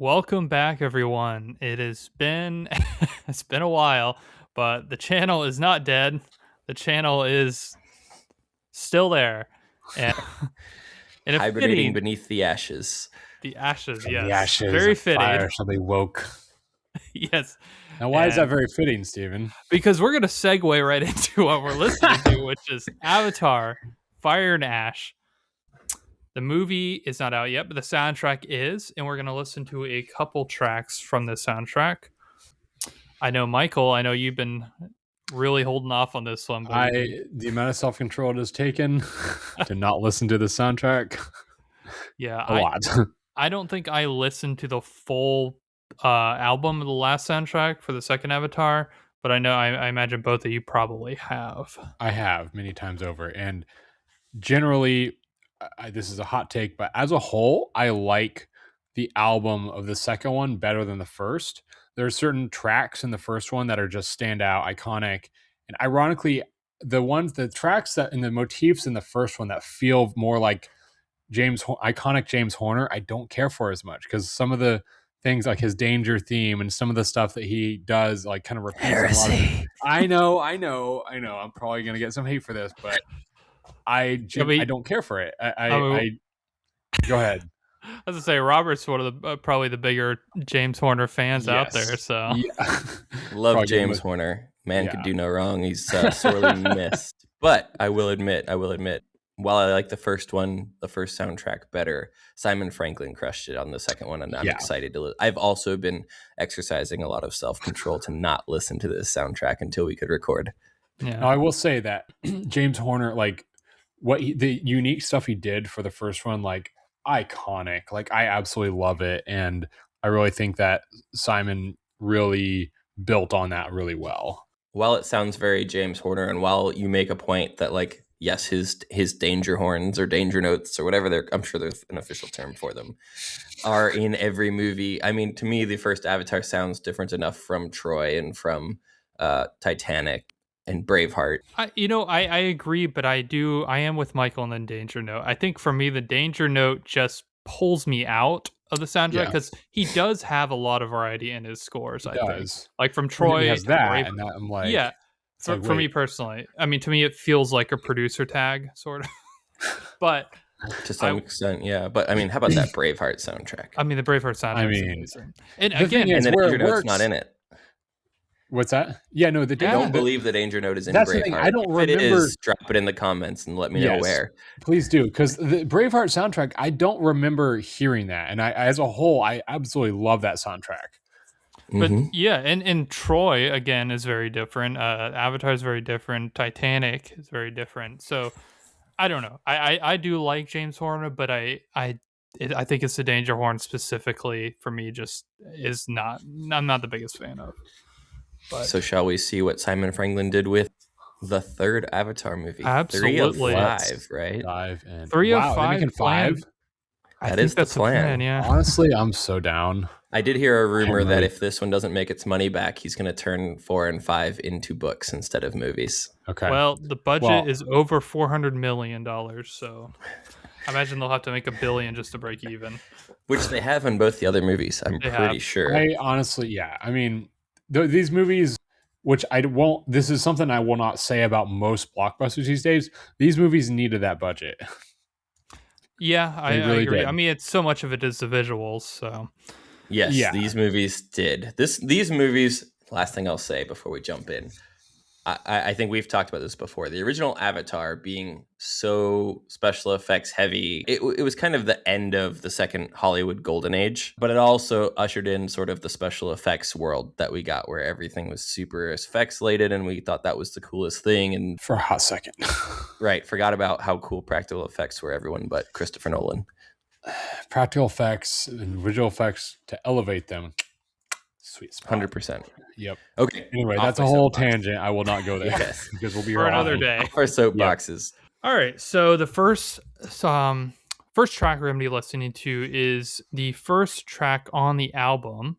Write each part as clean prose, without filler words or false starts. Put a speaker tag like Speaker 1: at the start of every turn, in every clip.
Speaker 1: Welcome back, everyone. It has been it's been a while, but the channel is not dead. The channel is still there, and and a
Speaker 2: Hibernating
Speaker 1: fitting
Speaker 2: beneath the ashes.
Speaker 1: the ashes.
Speaker 3: From the
Speaker 1: Yes,
Speaker 3: ashes
Speaker 1: very
Speaker 3: of
Speaker 1: fitting.
Speaker 3: fire shall they woke.
Speaker 1: Yes,
Speaker 3: Now, why is that
Speaker 1: and
Speaker 3: very fitting, Stephen?
Speaker 1: because we're gonna segue right into what we're listening to, which is Avatar: Fire and Ash. The movie is not out yet, but the soundtrack is, and we're gonna listen to a couple tracks from the soundtrack. I know, Michael, I know you've been really holding off on this one, but
Speaker 3: The amount of self control it has taken to not listen to the soundtrack,
Speaker 1: yeah,
Speaker 3: a lot.
Speaker 1: I don't think I listened to the full album of the last soundtrack for the second Avatar, but I imagine both of you probably have.
Speaker 3: I have many times over, and generally, this is a hot take, but as a whole, I like the album of the second one better than the first. There are certain tracks in the first one that are just standout, iconic, and ironically, the tracks that and the motifs in the first one that feel more like iconic James Horner, I don't care for as much because some of the things like his danger theme and some of the stuff that he does like kind of repeats in a lot of. I know. I'm probably gonna get some hate for this, but I don't care for it. I go ahead.
Speaker 1: As I say, Robert's one of the probably the bigger James Horner fans out there. So
Speaker 3: Yeah.
Speaker 2: Love James Horner. Man could do no wrong. He's sorely missed. But I will admit, while I like the first soundtrack better, Simon Franklin crushed it on the second one, and I'm excited to. I've also been exercising a lot of self-control to not listen to this soundtrack until we could record.
Speaker 3: Yeah. Now, I will say that James Horner, like the unique stuff he did for the first one, like iconic. Like I absolutely love it, and I really think that Simon really built on that really well.
Speaker 2: While it sounds very James Horner, and while you make a point that like yes, his danger horns or danger notes or whatever I'm sure there's an official term for them, are in every movie. I mean, to me, the first Avatar sounds different enough from Troy and from Titanic and Braveheart.
Speaker 1: I agree, but I am with Michael on the danger note. I think for me, the danger note just pulls me out of the soundtrack because he does have a lot of variety in his scores. I think, like from Troy,
Speaker 3: he has that, and that I'm like,
Speaker 1: yeah. For me personally, I mean, to me, it feels like a producer tag, sort of. But
Speaker 2: to some extent, yeah. But I mean, how about that Braveheart soundtrack?
Speaker 1: I mean, the Braveheart soundtrack is amazing. And again,
Speaker 2: and the danger note's not in it.
Speaker 3: What's that? Yeah, no,
Speaker 2: I don't believe the danger note is in Braveheart. I don't remember. If it is, drop it in the comments and let me know where.
Speaker 3: Please do, because the Braveheart soundtrack, I don't remember hearing that, and as a whole, I absolutely love that soundtrack.
Speaker 1: But yeah, and Troy again is very different. Avatar is very different. Titanic is very different. So I don't know. I do like James Horner, but I think it's the danger horn specifically for me. Just is not. I'm not the biggest fan of.
Speaker 2: But. So shall we see what Simon Franklin did with the third Avatar movie?
Speaker 1: Absolutely.
Speaker 2: 3 of 5, right?
Speaker 3: 5 and
Speaker 1: 3 of 5.
Speaker 3: 5.
Speaker 2: That is the plan.
Speaker 1: Yeah.
Speaker 3: Honestly, I'm so down.
Speaker 2: I did hear a rumor that if this one doesn't make its money back, he's going to turn 4 and 5 into books instead of movies.
Speaker 3: Okay.
Speaker 1: Well, the budget is over $400 million, so I imagine they'll have to make $1 billion just to break even.
Speaker 2: Which they have in both the other movies. I'm pretty sure.
Speaker 3: I honestly, yeah. I mean, these movies, which I won't. This is something I will not say about most blockbusters these days. These movies needed that budget.
Speaker 1: Yeah, I agree. Did. I mean, it's so much of it is the visuals. So
Speaker 2: yes, these movies did. These movies. Last thing I'll say before we jump in. I think we've talked about this before. The original Avatar being so special effects heavy, it was kind of the end of the second Hollywood golden age, but it also ushered in sort of the special effects world that we got where everything was super effects laden and we thought that was the coolest thing. And
Speaker 3: for a hot second.
Speaker 2: Right. Forgot about how cool practical effects were, everyone but Christopher Nolan.
Speaker 3: Practical effects and visual effects to elevate them. Sweet spot.
Speaker 2: 100%.
Speaker 3: Yep.
Speaker 2: Okay.
Speaker 3: Anyway, that's a whole tangent. I will not go there because we'll be
Speaker 1: for another day.
Speaker 2: For soapboxes.
Speaker 1: Yep. All right. So the first track we're going to be listening to is the first track on the album,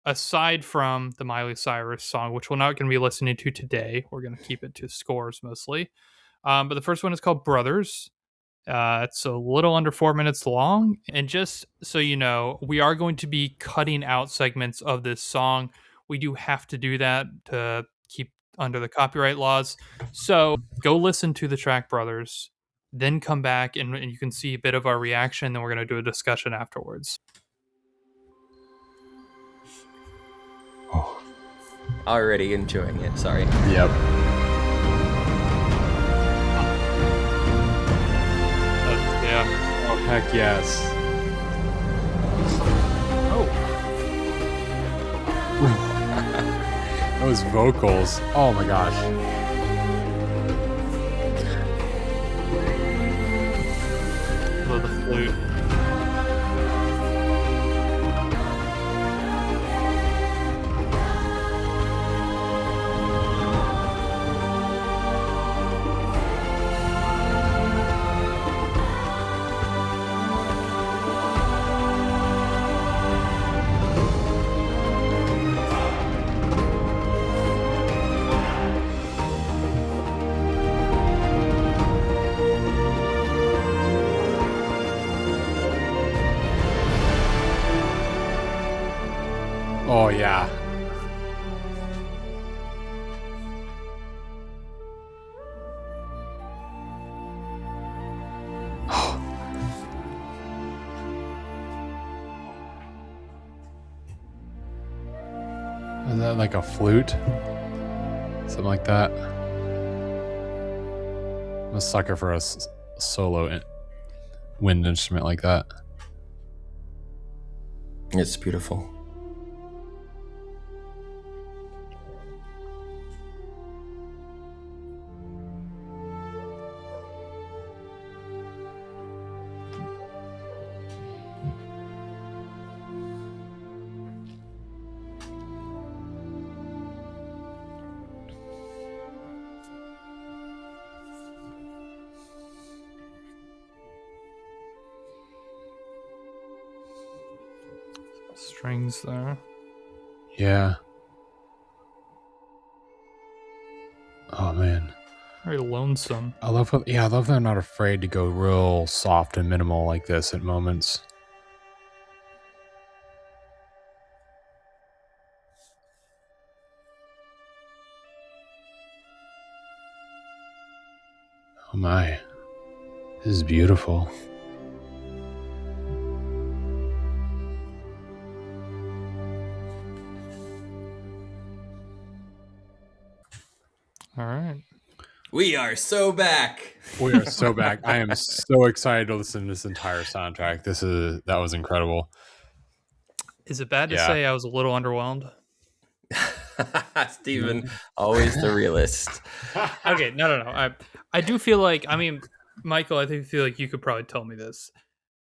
Speaker 1: aside from the Miley Cyrus song, which we're not going to be listening to today. We're going to keep it to scores mostly. But the first one is called Brothers. It's a little under 4 minutes long. And just so you know, we are going to be cutting out segments of this song. We do have to do that to keep under the copyright laws. So go listen to the Track Brothers, then come back and you can see a bit of our reaction. Then we're going to do a discussion afterwards.
Speaker 3: Oh,
Speaker 2: Already enjoying it. Sorry.
Speaker 3: yep.
Speaker 1: Yeah.
Speaker 3: Oh, heck yes.
Speaker 1: Oh,
Speaker 3: Those vocals. Oh my gosh.
Speaker 1: love the flute.
Speaker 3: Oh yeah. Is that like a flute? Something like that. I'm a sucker for a solo wind instrument like that.
Speaker 2: It's beautiful.
Speaker 1: Strings there.
Speaker 3: Yeah. Oh man.
Speaker 1: Very lonesome.
Speaker 3: I love they're not afraid to go real soft and minimal like this at moments. Oh my. This is beautiful.
Speaker 1: All right.
Speaker 2: We are so back.
Speaker 3: We are so back. I am so excited to listen to this entire soundtrack. That was incredible.
Speaker 1: Is it bad to
Speaker 3: Yeah.
Speaker 1: say I was a little underwhelmed?
Speaker 2: Steven, always the realist.
Speaker 1: Okay, no. I do feel like, I mean, Michael, I do feel like you could probably tell me this.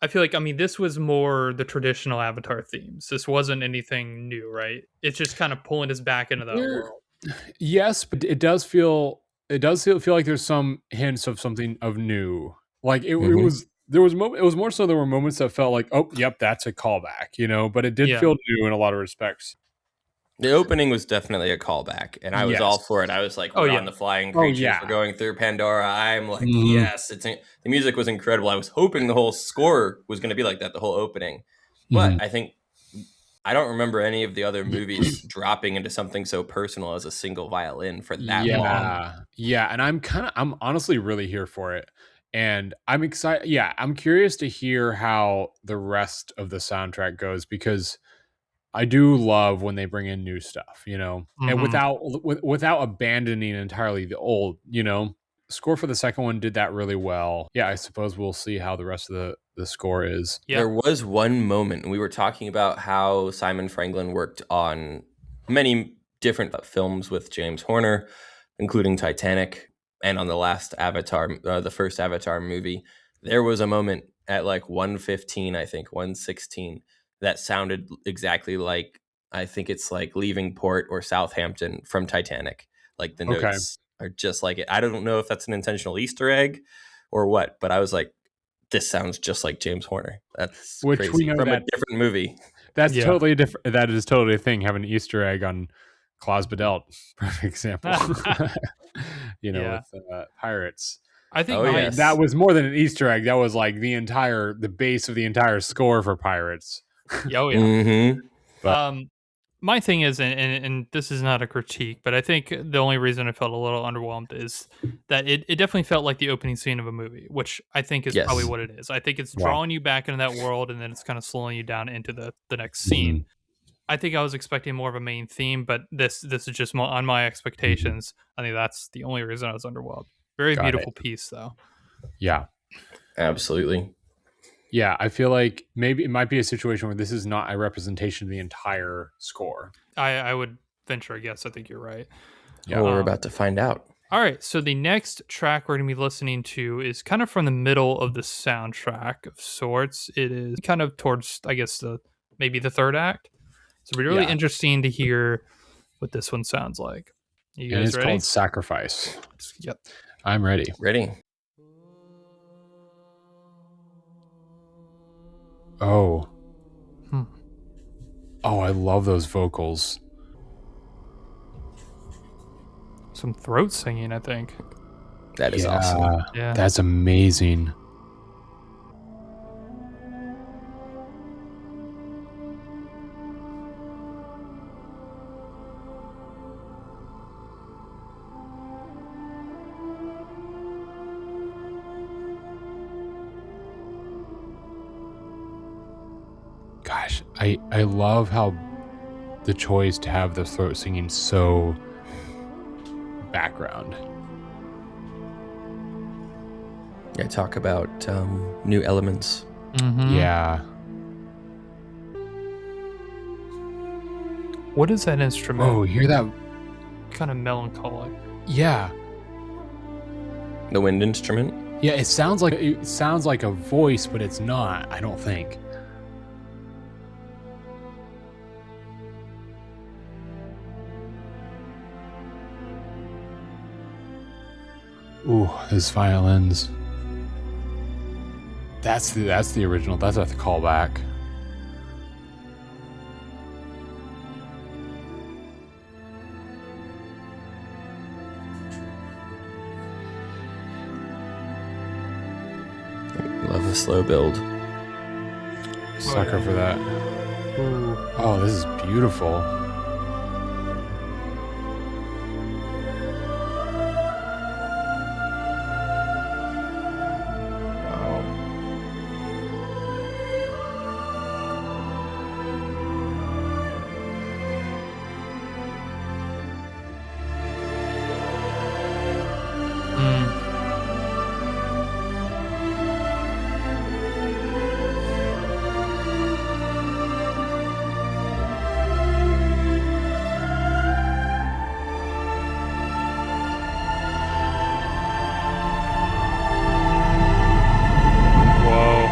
Speaker 1: I feel like, I mean, this was more the traditional Avatar themes. This wasn't anything new, right? It's just kind of pulling us back into that world.
Speaker 3: Yes, but it does feel like there's some hints of something of new. Like it was there was it was more so there were moments that felt like, oh, yep, that's a callback, but it did feel new in a lot of respects.
Speaker 2: The opening was definitely a callback, and I was all for it. I was like, we're on the flying creatures. We're going through Pandora. I'm like, yes. The music was incredible. I was hoping the whole score was going to be like that, the whole opening. But I don't remember any of the other movies dropping into something so personal as a single violin for that long.
Speaker 3: Yeah, and I'm honestly really here for it. And I'm excited. Yeah, I'm curious to hear how the rest of the soundtrack goes, because I do love when they bring in new stuff, and without abandoning entirely the old, score for the second one did that really well. Yeah, I suppose we'll see how the rest of the score is.
Speaker 2: Yep. There was one moment, we were talking about how Simon Franklin worked on many different films with James Horner, including Titanic, and on the last Avatar, the first Avatar movie. There was a moment at like 1:15, I think 1:16, that sounded exactly like, I think it's like Leaving Port or Southampton from Titanic. Like the notes are just like it. I don't know if that's an intentional Easter egg or what, but I was like, this sounds just like James Horner. That's crazy. We know from a different movie.
Speaker 3: That's totally different. That is totally a thing. Having an Easter egg on Klaus Badelt, perfect example. With pirates.
Speaker 1: I think
Speaker 2: Oh,
Speaker 1: my
Speaker 2: yes.
Speaker 3: That was more than an Easter egg. That was like the base of the entire score for Pirates.
Speaker 1: oh yeah.
Speaker 2: Mm-hmm.
Speaker 3: But-
Speaker 1: My thing is, and this is not a critique, but I think the only reason I felt a little underwhelmed is that it definitely felt like the opening scene of a movie, which I think is probably
Speaker 2: Yes.
Speaker 1: what it is. I think it's
Speaker 3: Wow.
Speaker 1: drawing you back into that world, and then it's kind of slowing you down into the next scene. I think I was expecting more of a main theme, but this is just on my expectations. I think that's the only reason I was underwhelmed. Very
Speaker 3: Got
Speaker 1: beautiful piece, though.
Speaker 3: Yeah.
Speaker 2: Absolutely.
Speaker 3: Yeah, I feel like maybe it might be a situation where this is not a representation of the entire score.
Speaker 1: I would venture a guess. I think you're right.
Speaker 3: Yeah.
Speaker 2: Well, we're about to find out.
Speaker 1: All right, so the next track we're going to be listening to is kind of from the middle of the soundtrack of sorts. It is kind of towards, I guess, maybe the third act. So it'll be really
Speaker 3: Yeah.
Speaker 1: interesting to hear what this one sounds like. You
Speaker 3: And
Speaker 1: guys
Speaker 3: it's
Speaker 1: ready?
Speaker 3: called Sacrifice.
Speaker 1: Yep.
Speaker 3: I'm ready.
Speaker 2: Ready?
Speaker 3: Oh.
Speaker 1: Hmm.
Speaker 3: Oh, I love those vocals.
Speaker 1: Some throat singing, I think.
Speaker 2: That is awesome.
Speaker 1: Yeah.
Speaker 3: That's amazing. Gosh, I love how the choice to have the throat singing so background.
Speaker 2: Yeah, talk about new elements.
Speaker 1: Mm-hmm.
Speaker 3: Yeah.
Speaker 1: What is that instrument?
Speaker 3: Oh, hear that?
Speaker 1: Kind of melancholic.
Speaker 3: Yeah.
Speaker 2: The wind instrument.
Speaker 3: Yeah, it sounds like a voice, but it's not, I don't think. Ooh, his violins. That's the original. That's a callback.
Speaker 2: Love the slow build.
Speaker 3: Sucker for that.
Speaker 1: Ooh.
Speaker 3: Oh, this is beautiful.
Speaker 2: Wow.
Speaker 1: Mm. Whoa.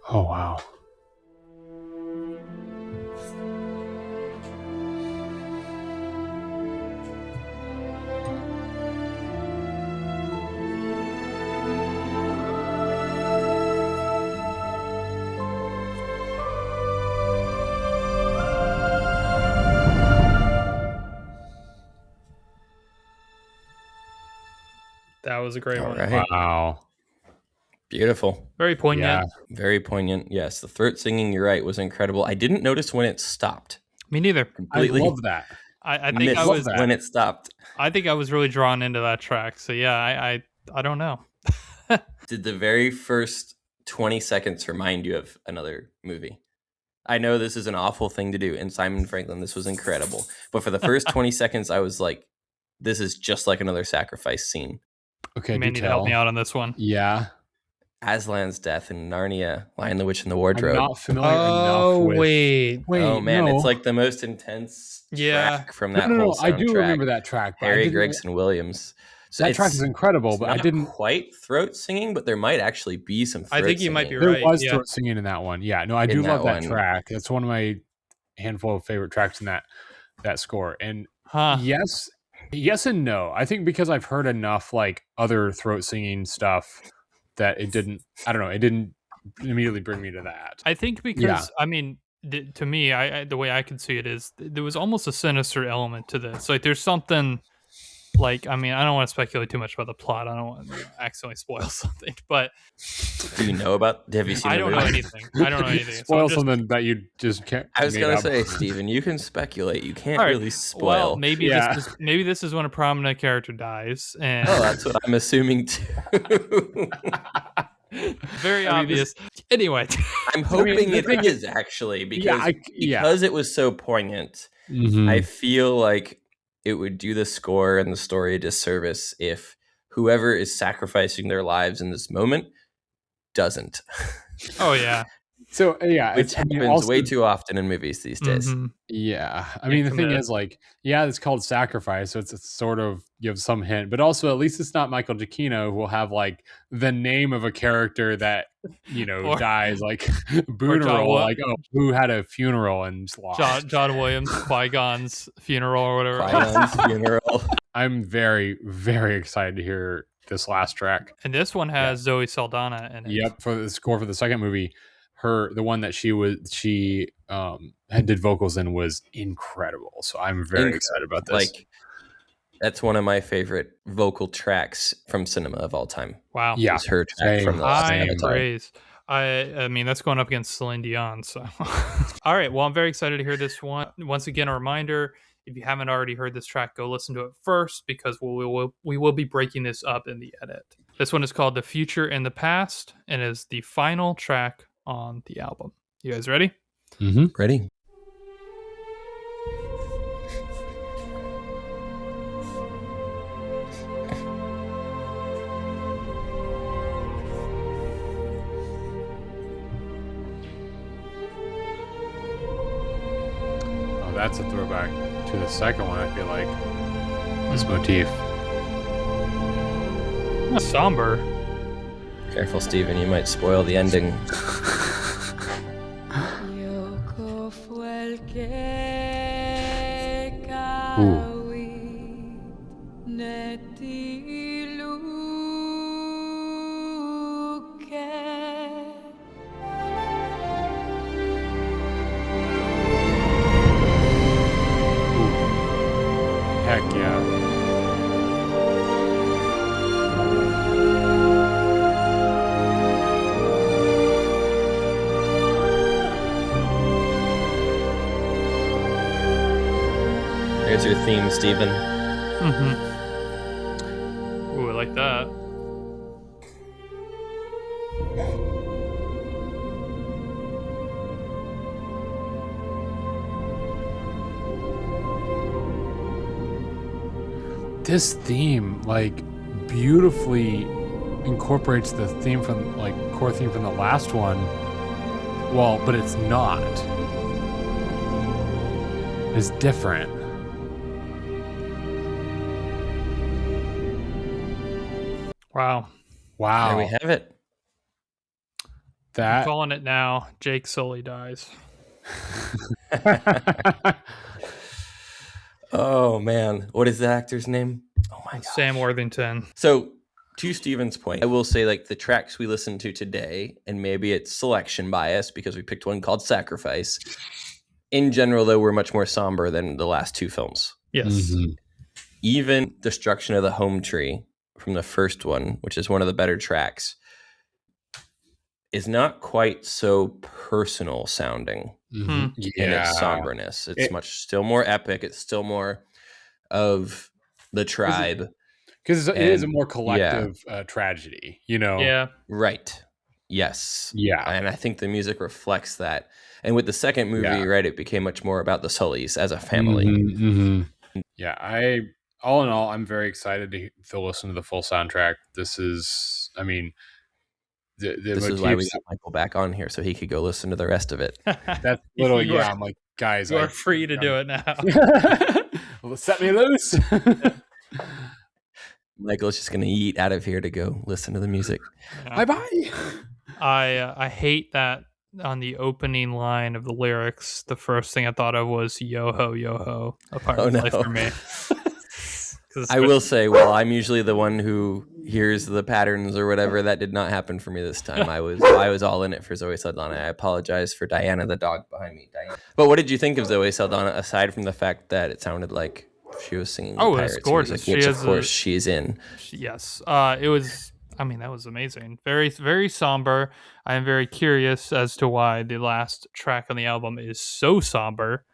Speaker 3: Oh, wow.
Speaker 1: That was a great
Speaker 2: All
Speaker 1: one.
Speaker 2: right.
Speaker 3: Wow.
Speaker 2: Beautiful.
Speaker 1: Very poignant.
Speaker 3: Yeah.
Speaker 2: Very poignant. Yes, the throat singing, you're right, was incredible. I didn't notice when it stopped.
Speaker 1: Me neither.
Speaker 2: Completely
Speaker 3: I love that.
Speaker 1: I think I
Speaker 2: missed
Speaker 1: was
Speaker 3: that.
Speaker 2: when it stopped.
Speaker 1: I think I was really drawn into that track. So yeah, I don't know.
Speaker 2: Did the very first 20 seconds remind you of another movie? I know this is an awful thing to do, and Simon Franklin, this was incredible. But for the first 20 seconds, I was like, this is just like another sacrifice scene.
Speaker 3: Okay,
Speaker 1: You may
Speaker 3: do
Speaker 1: need to help
Speaker 3: tell.
Speaker 1: me out on this one.
Speaker 3: Yeah.
Speaker 2: Aslan's death in Narnia, Lion, the Witch, and the
Speaker 3: I'm
Speaker 2: Wardrobe.
Speaker 3: not familiar enough with...
Speaker 1: wait.
Speaker 3: Wait,
Speaker 2: Oh man,
Speaker 3: no.
Speaker 2: it's like the most intense
Speaker 1: Yeah.
Speaker 2: track from
Speaker 3: No,
Speaker 2: that
Speaker 3: no, no,
Speaker 2: whole soundtrack.
Speaker 3: I do remember that track. But I
Speaker 2: Harry
Speaker 3: didn't-
Speaker 2: Gregson Williams. So
Speaker 3: That track
Speaker 2: it's-
Speaker 3: is incredible,
Speaker 2: it's
Speaker 3: but I
Speaker 2: not
Speaker 3: didn't...
Speaker 2: quite throat singing, but there might actually be some throat
Speaker 1: I think you might be
Speaker 2: singing.
Speaker 1: right.
Speaker 3: There was
Speaker 1: yeah.
Speaker 3: throat singing in that one. Yeah, no, I
Speaker 2: In
Speaker 3: do
Speaker 2: that
Speaker 3: love that
Speaker 2: one.
Speaker 3: track. That's one of my handful of favorite tracks in that score. And
Speaker 1: Huh.
Speaker 3: yes and no. I think because I've heard enough like other throat singing stuff that it didn't immediately bring me to that.
Speaker 1: I think because I mean, to me, I the way I can see it is there was almost a sinister element to this. Like there's something Like, I mean, I don't want to speculate too much about the plot. I don't want to accidentally spoil something, but
Speaker 2: Do you know about? Have you seen?
Speaker 1: I
Speaker 2: the
Speaker 1: don't
Speaker 2: movie?
Speaker 1: know anything. I don't know anything.
Speaker 3: Spoil
Speaker 1: so
Speaker 3: something that you just can't.
Speaker 2: I was
Speaker 3: made
Speaker 2: gonna
Speaker 3: up.
Speaker 2: say, Steven, you can speculate. You can't
Speaker 1: All right.
Speaker 2: really spoil.
Speaker 1: Well, maybe
Speaker 3: Yeah.
Speaker 1: maybe this is when a prominent character dies, and
Speaker 2: Oh, that's what I'm assuming too.
Speaker 1: very
Speaker 3: I mean,
Speaker 1: obvious. Anyway,
Speaker 2: I'm hoping
Speaker 3: the
Speaker 2: it
Speaker 3: thing
Speaker 2: is actually because
Speaker 3: Yeah,
Speaker 2: because it was so poignant.
Speaker 3: Mhm.
Speaker 2: I feel like it would do the score and the story a disservice if whoever is sacrificing their lives in this moment doesn't,
Speaker 1: oh yeah,
Speaker 3: So yeah,
Speaker 2: which happens way too often in movies these days.
Speaker 1: Mhm.
Speaker 3: Yeah, I
Speaker 1: Yeah,
Speaker 3: mean the thing
Speaker 1: committed.
Speaker 3: is, like, yeah, it's called Sacrifice, so it's sort of gives some hint, but also at least it's not Michael Giacchino who will have like the name of a character that
Speaker 1: Or-
Speaker 3: dies, like
Speaker 1: John
Speaker 3: Booneral,
Speaker 1: Wa-
Speaker 3: like who had a funeral and lost.
Speaker 1: John Williams, Qui-Gon's funeral or whatever.
Speaker 2: Qui-Gon's funeral.
Speaker 3: I'm very very excited to hear this last track.
Speaker 1: And this one has Zoe Saldana in it.
Speaker 3: Yep, for the score for the second movie, the one that she had did vocals in was incredible. So I'm very excited about this.
Speaker 2: Like, that's one of my favorite vocal tracks from cinema of all time.
Speaker 1: Wow.
Speaker 3: Yeah,
Speaker 2: Is her track
Speaker 3: same.
Speaker 2: from the last
Speaker 1: High
Speaker 2: Avatar.
Speaker 1: praise. I mean, that's going up against Celine Dion. So, all right. Well, I'm very excited to hear this one. Once again, a reminder: if you haven't already heard this track, go listen to it first because we will be breaking this up in the edit. This one is called "The Future and the Past" and is the final track on the album. You guys ready?
Speaker 3: Mm-hmm.
Speaker 2: Ready?
Speaker 3: Oh, that's a throwback to the second one. I feel like this motif.
Speaker 1: Somber.
Speaker 2: Careful, Steven. You might spoil the ending.
Speaker 3: Heck yeah.
Speaker 2: There's your theme, Steven.
Speaker 1: Mm-hmm. Ooh, I like that.
Speaker 3: This theme, like, beautifully incorporates the theme from, like, core theme from the last one. Well, but it's not. It's different.
Speaker 1: Wow.
Speaker 3: Wow.
Speaker 2: There we have it.
Speaker 1: I'm
Speaker 3: That.
Speaker 1: calling it now. Jake Sully dies.
Speaker 2: Oh man, what is the actor's name? Oh my god,
Speaker 1: Sam Worthington.
Speaker 2: So, to Steven's point, I will say, like, the tracks we listened to today, and maybe it's selection bias because we picked one called Sacrifice. In general, though, we're much more somber than the last two films.
Speaker 1: Yes.
Speaker 3: Mhm.
Speaker 2: Even Destruction of the Home Tree from the first one, which is one of the better tracks, is not quite so personal sounding
Speaker 3: Mhm.
Speaker 2: in its somberness. It's still more epic. It's still more of the tribe.
Speaker 3: Because it is a
Speaker 2: And-
Speaker 3: more collective tragedy,
Speaker 1: Yeah.
Speaker 2: Right. Yes.
Speaker 3: Yeah.
Speaker 2: And I think the music reflects that. And with the second movie,
Speaker 3: Yeah.
Speaker 2: right, it became much more about the Sullys as a family.
Speaker 3: Mhm, mhm. Yeah, all in all, I'm very excited to listen to the full soundtrack. This is, I mean, the
Speaker 2: This is why we
Speaker 3: motifs,
Speaker 2: got Michael back on here so he could go listen to the rest of it.
Speaker 3: that's little,
Speaker 1: You are-
Speaker 3: I'm like, guys,
Speaker 1: You are free to do it now.
Speaker 3: Well, set me loose.
Speaker 2: Michael's just going to yeet out of here to go listen to the music.
Speaker 3: Bye bye.
Speaker 1: I hate that on the opening line of the lyrics, the first thing I thought of was "Yo ho, a pirate's life for me." 'Cause
Speaker 2: I will say, well, I'm usually the one who hears the patterns or whatever. That did not happen for me this time. I was all in it for Zoe Saldana. I apologize for Diana, the dog behind me. Diana. But what did you think of Zoe Saldana, aside from the fact that it sounded like she was singing
Speaker 1: Oh,
Speaker 2: the
Speaker 1: it's
Speaker 2: Pirates
Speaker 1: gorgeous.
Speaker 2: music, which of course she's in.
Speaker 1: Yes. It was. I mean, that was amazing. Very, very somber. I am very curious as to why the last track on the album is so somber.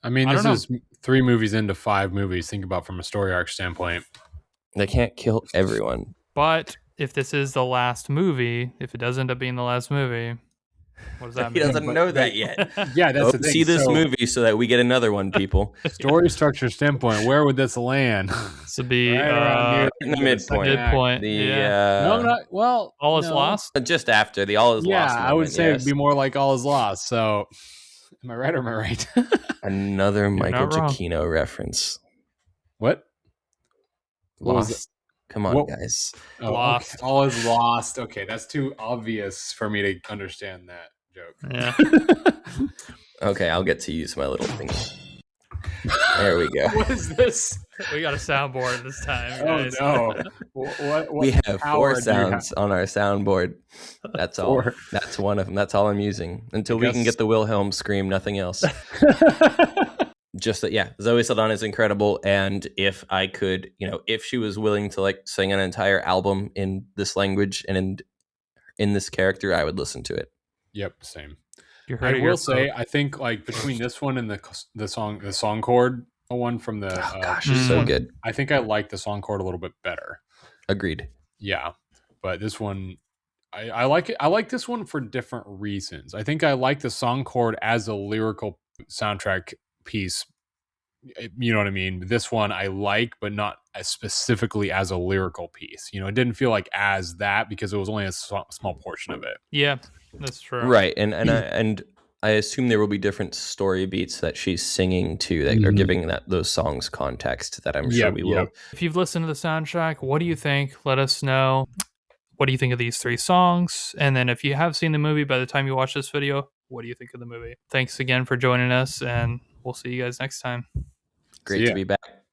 Speaker 3: I mean,
Speaker 1: I
Speaker 3: this
Speaker 1: don't
Speaker 3: is 3 movies into 5 movies. Think about from a story arc standpoint.
Speaker 2: They can't kill everyone.
Speaker 1: But if this is the last movie, if it does end up being the last movie, what does that
Speaker 2: He
Speaker 1: mean?
Speaker 2: doesn't know that yet.
Speaker 3: Yeah, that's
Speaker 2: Go
Speaker 3: the thing.
Speaker 2: see this
Speaker 3: So,
Speaker 2: movie so that we get another one, people.
Speaker 3: story structure standpoint, where would this land?
Speaker 1: This would be
Speaker 3: Right around near
Speaker 2: In the
Speaker 3: end of second
Speaker 2: midpoint.
Speaker 3: act.
Speaker 1: midpoint.
Speaker 2: The
Speaker 1: Yeah.
Speaker 3: No, not well.
Speaker 1: All is
Speaker 3: no.
Speaker 1: lost.
Speaker 2: just after the all is
Speaker 3: Yeah,
Speaker 2: lost.
Speaker 3: I would
Speaker 2: moment,
Speaker 3: say
Speaker 2: yes.
Speaker 3: it'd be more like all is lost. So, am I right or am I right?
Speaker 2: Another Michael
Speaker 1: not wrong.
Speaker 2: Giacchino reference.
Speaker 3: What? What was
Speaker 2: Lost. Come on,
Speaker 3: What-
Speaker 2: guys.
Speaker 3: Oh,
Speaker 1: Lost.
Speaker 3: Okay. All is lost. Okay, that's too obvious for me to understand that joke.
Speaker 1: Yeah.
Speaker 2: Okay, I'll get to use my little thing. There we go.
Speaker 3: What is this?
Speaker 1: We got a soundboard this time,
Speaker 3: Oh
Speaker 1: guys.
Speaker 3: no! What
Speaker 2: We have
Speaker 3: power
Speaker 2: 4
Speaker 3: do you have?
Speaker 2: sounds on our soundboard. That's all.
Speaker 3: 4.
Speaker 2: That's one of them. That's all I'm using until we can
Speaker 3: guess-
Speaker 2: get the Wilhelm scream. Nothing else. Just that, yeah. Zoe Saldana is incredible, and if I could, if she was willing to like sing an entire album in this language and in this character, I would listen to it.
Speaker 3: Yep, same.
Speaker 1: You heard
Speaker 3: I
Speaker 1: it
Speaker 3: will
Speaker 1: here,
Speaker 3: say,
Speaker 1: folks.
Speaker 3: I think like between this one and the song chord one from the
Speaker 2: Oh gosh,
Speaker 3: previous
Speaker 2: it's so
Speaker 3: one,
Speaker 2: good.
Speaker 3: I think I like the song chord a little bit better.
Speaker 2: Agreed.
Speaker 3: Yeah, but this one, I like it. I like this one for different reasons. I think I like the song chord as a lyrical soundtrack piece. You know what I mean? This one I like, but not as specifically as a lyrical piece. It didn't feel like as that because it was only a small portion of it.
Speaker 1: Yeah, that's true.
Speaker 2: Right, and I assume there will be different story beats that she's singing to that are
Speaker 3: Mhm.
Speaker 2: giving those songs context that I'm sure
Speaker 3: Yep,
Speaker 2: we will.
Speaker 1: If you've listened to the soundtrack, what do you think? Let us know. What do you think of these 3 songs? And then if you have seen the movie by the time you watch this video, what do you think of the movie? Thanks again for joining us, and we'll see you guys next time.
Speaker 2: Great
Speaker 3: See
Speaker 2: to
Speaker 3: ya.
Speaker 2: be back.